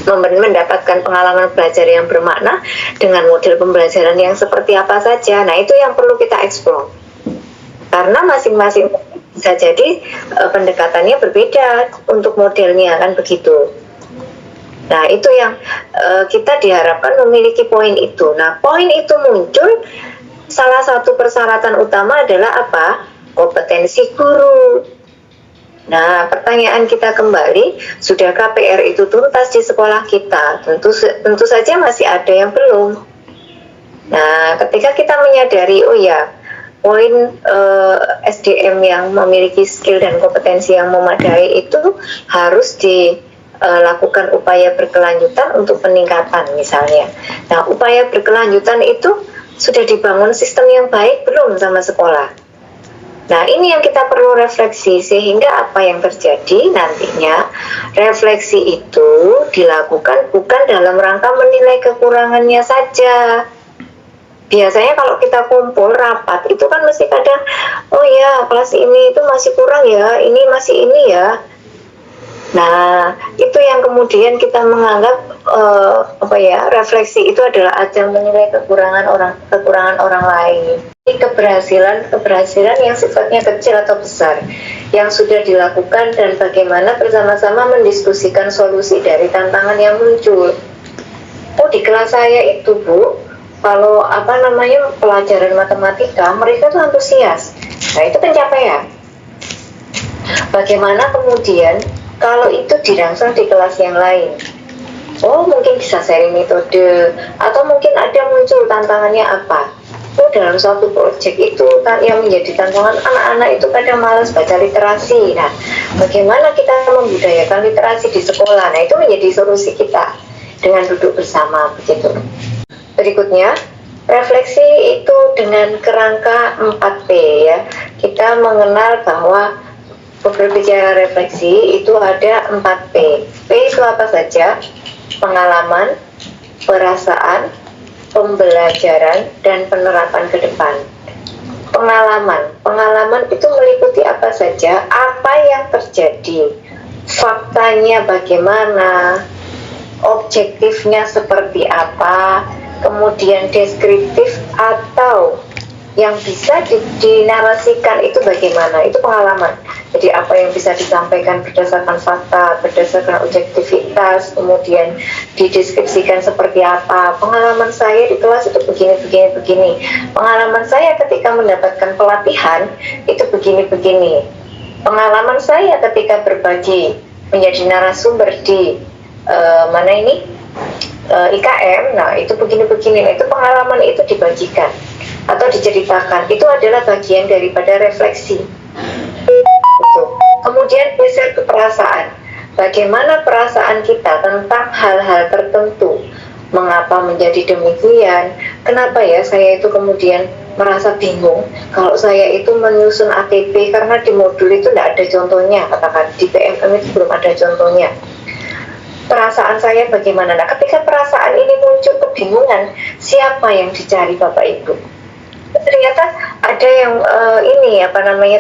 mendapatkan pengalaman belajar yang bermakna dengan model pembelajaran yang seperti apa saja. Nah, itu yang perlu kita eksplor. Karena masing-masing bisa jadi pendekatannya berbeda untuk modelnya, kan begitu. Nah, itu yang kita diharapkan memiliki poin itu. Nah, poin itu muncul, salah satu persyaratan utama adalah apa? Kompetensi guru. Nah, pertanyaan kita kembali, sudahkah PR itu tuntas di sekolah kita? Tentu saja masih ada yang belum. Nah, ketika kita menyadari, oh ya, poin SDM yang memiliki skill dan kompetensi yang memadai itu harus dilakukan upaya berkelanjutan untuk peningkatan misalnya. Nah, upaya berkelanjutan itu sudah dibangun sistem yang baik belum sama sekolah? Nah, ini yang kita perlu refleksi, sehingga apa yang terjadi nantinya, refleksi itu dilakukan bukan dalam rangka menilai kekurangannya saja. Biasanya kalau kita kumpul rapat itu kan mesti kadang, oh ya kelas ini itu masih kurang ya, ini masih ini ya. Nah, itu yang kemudian kita menganggap refleksi itu adalah ajang menilai kekurangan orang lain. Ini keberhasilan yang sifatnya kecil atau besar yang sudah dilakukan dan bagaimana bersama-sama mendiskusikan solusi dari tantangan yang muncul. Oh, di kelas saya itu, Bu, kalau pelajaran matematika mereka tuh antusias. Nah, itu pencapaian. Bagaimana kemudian kalau itu dirangsang di kelas yang lain? Oh, mungkin bisa sharing metode, atau mungkin ada muncul tantangannya apa? Oh, dalam suatu proyek itu yang menjadi tantangan anak-anak itu kadang malas baca literasi. Nah, bagaimana kita membudayakan literasi di sekolah? Nah, itu menjadi solusi kita dengan duduk bersama, begitu. Berikutnya, refleksi itu dengan kerangka 4P ya. Kita mengenal bahwa berbicara refleksi itu ada 4P. P itu apa saja? Pengalaman, perasaan, pembelajaran, dan penerapan ke depan. Pengalaman itu meliputi apa saja, apa yang terjadi, faktanya bagaimana, objektifnya seperti apa, kemudian deskriptif atau yang bisa dinarasikan itu bagaimana, itu pengalaman. Jadi apa yang bisa disampaikan berdasarkan fakta, berdasarkan objektivitas, kemudian dideskripsikan seperti apa. Pengalaman saya di kelas itu begini. Pengalaman saya ketika mendapatkan pelatihan itu begini. Pengalaman saya ketika berbagi menjadi narasumber di IKM, nah itu begini. Nah, itu pengalaman itu dibagikan atau diceritakan, itu adalah bagian daripada refleksi. Kemudian geser ke perasaan. Bagaimana perasaan kita tentang hal-hal tertentu? Mengapa menjadi demikian? Kenapa ya saya itu kemudian merasa bingung kalau saya itu menyusun ATP karena di modul itu tidak ada contohnya, katakan di PMM itu belum ada contohnya. Perasaan saya bagaimana? Nah, ketika perasaan ini muncul kebingungan, siapa yang dicari Bapak Ibu? Ternyata ada yang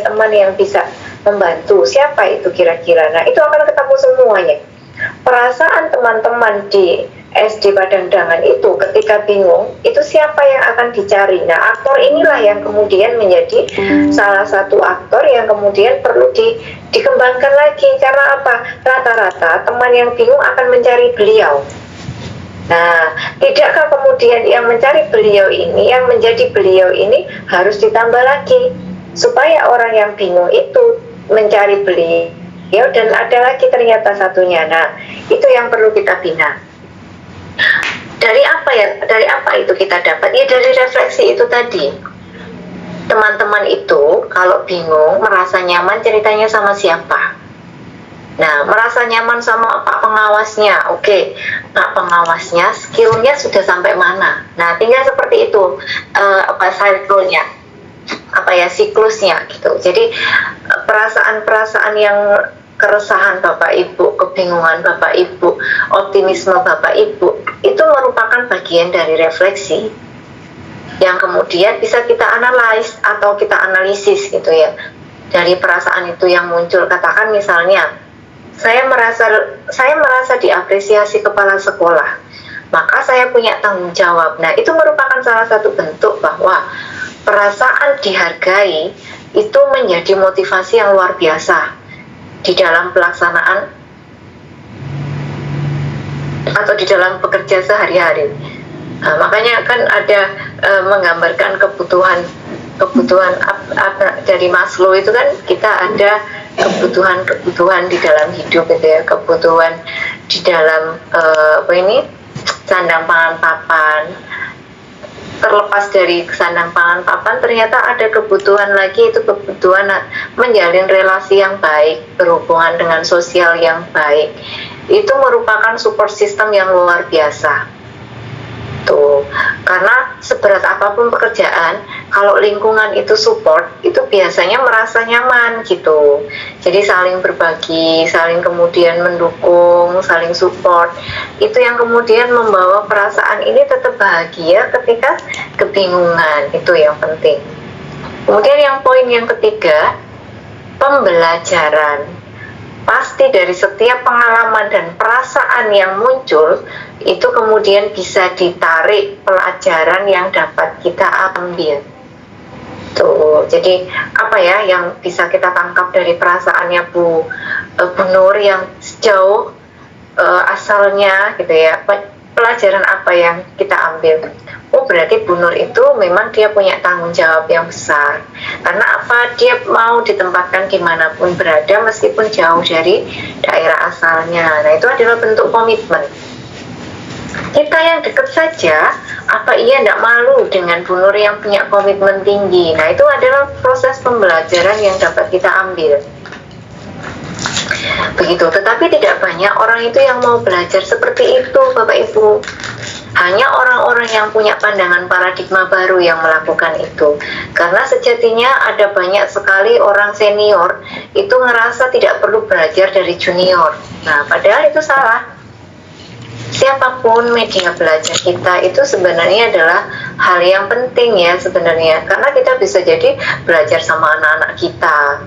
teman yang bisa membantu. Siapa itu kira-kira? Nah, itu akan ketemu semuanya. Perasaan teman-teman di SD Padangangan itu ketika bingung, itu siapa yang akan dicari? Nah, aktor inilah yang kemudian menjadi salah satu aktor yang kemudian perlu dikembangkan lagi. Karena apa? Rata-rata teman yang bingung akan mencari beliau. Nah, tidakkah kemudian yang mencari beliau ini, yang menjadi beliau ini harus ditambah lagi supaya orang yang bingung itu mencari beliau dan ada lagi ternyata satunya. Nah, itu yang perlu kita bina. Dari apa itu kita dapat? Ya dari refleksi itu tadi. Teman-teman itu kalau bingung, merasa nyaman ceritanya sama siapa? Nah, merasa nyaman sama Pak Pengawasnya. Oke, Pak Pengawasnya skillnya sudah sampai mana? Nah, tinggal seperti itu cycle-nya, siklusnya gitu. Jadi perasaan-perasaan yang keresahan Bapak Ibu, kebingungan Bapak Ibu, optimisme Bapak Ibu itu merupakan bagian dari refleksi yang kemudian bisa kita analyze atau kita analisis gitu ya. Dari perasaan itu yang muncul, katakan misalnya saya merasa diapresiasi kepala sekolah, maka saya punya tanggung jawab. Nah, itu merupakan salah satu bentuk bahwa perasaan dihargai itu menjadi motivasi yang luar biasa di dalam pelaksanaan atau di dalam bekerja sehari-hari. Nah, makanya kan ada menggambarkan kebutuhan dari Maslow itu kan, kita ada kebutuhan di dalam hidup gitu ya, kebutuhan di dalam sandang pangan papan. Terlepas dari sandang pangan papan, ternyata ada kebutuhan lagi, itu kebutuhan menjalin relasi yang baik, berhubungan dengan sosial yang baik. Itu merupakan support system yang luar biasa. Tuh, karena seberat apapun pekerjaan, kalau lingkungan itu support, itu biasanya merasa nyaman gitu. Jadi saling berbagi, saling kemudian mendukung, saling support. Itu yang kemudian membawa perasaan ini tetap bahagia ketika kebingungan. Itu yang penting. Kemudian yang poin yang ketiga, pembelajaran. Pasti dari setiap pengalaman dan perasaan yang muncul, itu kemudian bisa ditarik pelajaran yang dapat kita ambil. Tuh, jadi apa ya yang bisa kita tangkap dari perasaannya Bu Nur yang sejauh asalnya gitu ya, pelajaran apa yang kita ambil? Oh, berarti Bu Nur itu memang dia punya tanggung jawab yang besar. Karena apa? Dia mau ditempatkan dimanapun berada meskipun jauh dari daerah asalnya. Nah, itu adalah bentuk komitmen. Kita yang dekat saja, apa iya tidak malu dengan Bu Nur yang punya komitmen tinggi? Nah, itu adalah proses pembelajaran yang dapat kita ambil. Begitu, tetapi tidak banyak orang itu yang mau belajar seperti itu, Bapak Ibu. Hanya orang-orang yang punya pandangan paradigma baru yang melakukan itu. Karena sejatinya ada banyak sekali orang senior itu ngerasa tidak perlu belajar dari junior. Nah, padahal itu salah. Siapapun media belajar kita itu sebenarnya adalah hal yang penting ya sebenarnya. Karena kita bisa jadi belajar sama anak-anak kita,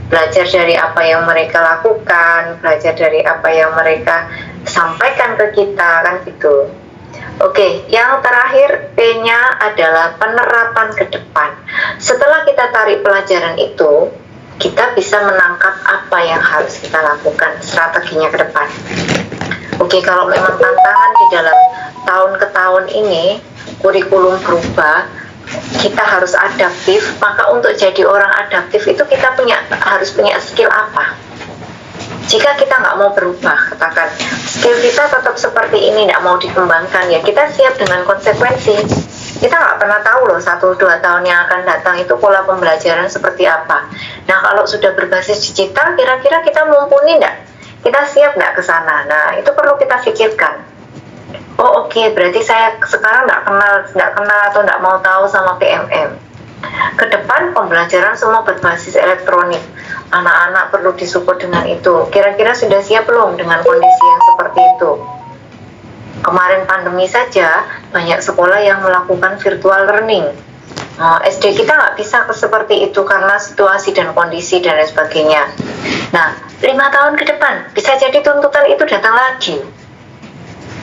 belajar dari apa yang mereka lakukan, belajar dari apa yang mereka sampaikan ke kita, kan gitu. Oke, yang terakhir P-nya adalah penerapan ke depan. Setelah kita tarik pelajaran itu, kita bisa menangkap apa yang harus kita lakukan, strateginya ke depan. Oke, kalau memang tantangan di dalam tahun ke tahun ini, kurikulum berubah, kita harus adaptif, maka untuk jadi orang adaptif itu kita harus punya skill apa? Jika kita nggak mau berubah, katakan skill kita tetap seperti ini, nggak mau dikembangkan, ya kita siap dengan konsekuensi. Kita nggak pernah tahu loh 1-2 tahun yang akan datang itu pola pembelajaran seperti apa. Nah, kalau sudah berbasis digital, kira-kira kita mumpuni nggak? Kita siap nggak ke sana? Nah, itu perlu kita pikirkan. Oh oke, berarti saya sekarang nggak kenal atau nggak mau tahu sama PMM. Ke depan pembelajaran semua berbasis elektronik. Anak-anak perlu disupport dengan itu. Kira-kira sudah siap belum dengan kondisi yang seperti itu? Kemarin pandemi saja banyak sekolah yang melakukan virtual learning. SD kita nggak bisa seperti itu karena situasi dan kondisi dan lain sebagainya. Nah, 5 tahun ke depan bisa jadi tuntutan itu datang lagi.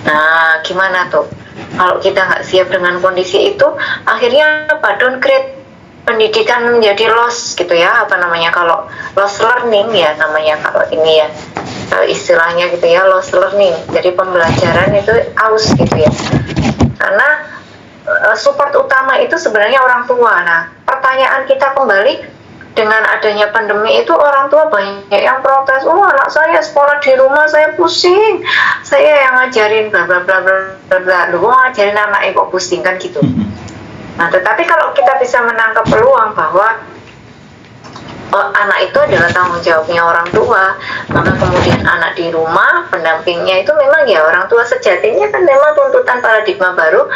Nah, gimana tuh? Kalau kita nggak siap dengan kondisi itu, akhirnya downgrade pendidikan menjadi loss gitu ya, kalau loss learning ya namanya, kalau ini ya istilahnya gitu ya, loss learning. Jadi pembelajaran itu aus gitu ya. Karena support utama itu sebenarnya orang tua. Nah, pertanyaan kita kembali, dengan adanya pandemi itu orang tua banyak yang protes, anak saya sekolah di rumah, saya pusing, saya yang ngajarin bla bla bla bla bla, lu ngajarin anak kok pusing, kan gitu. Nah, tetapi kalau kita bisa menangkap peluang bahwa anak itu adalah tanggung jawabnya orang tua, maka kemudian anak di rumah, pendampingnya itu memang ya orang tua sejatinya, kan memang tuntutan paradigma baru,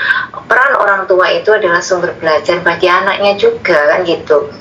peran orang tua itu adalah sumber belajar bagi anaknya juga, kan gitu.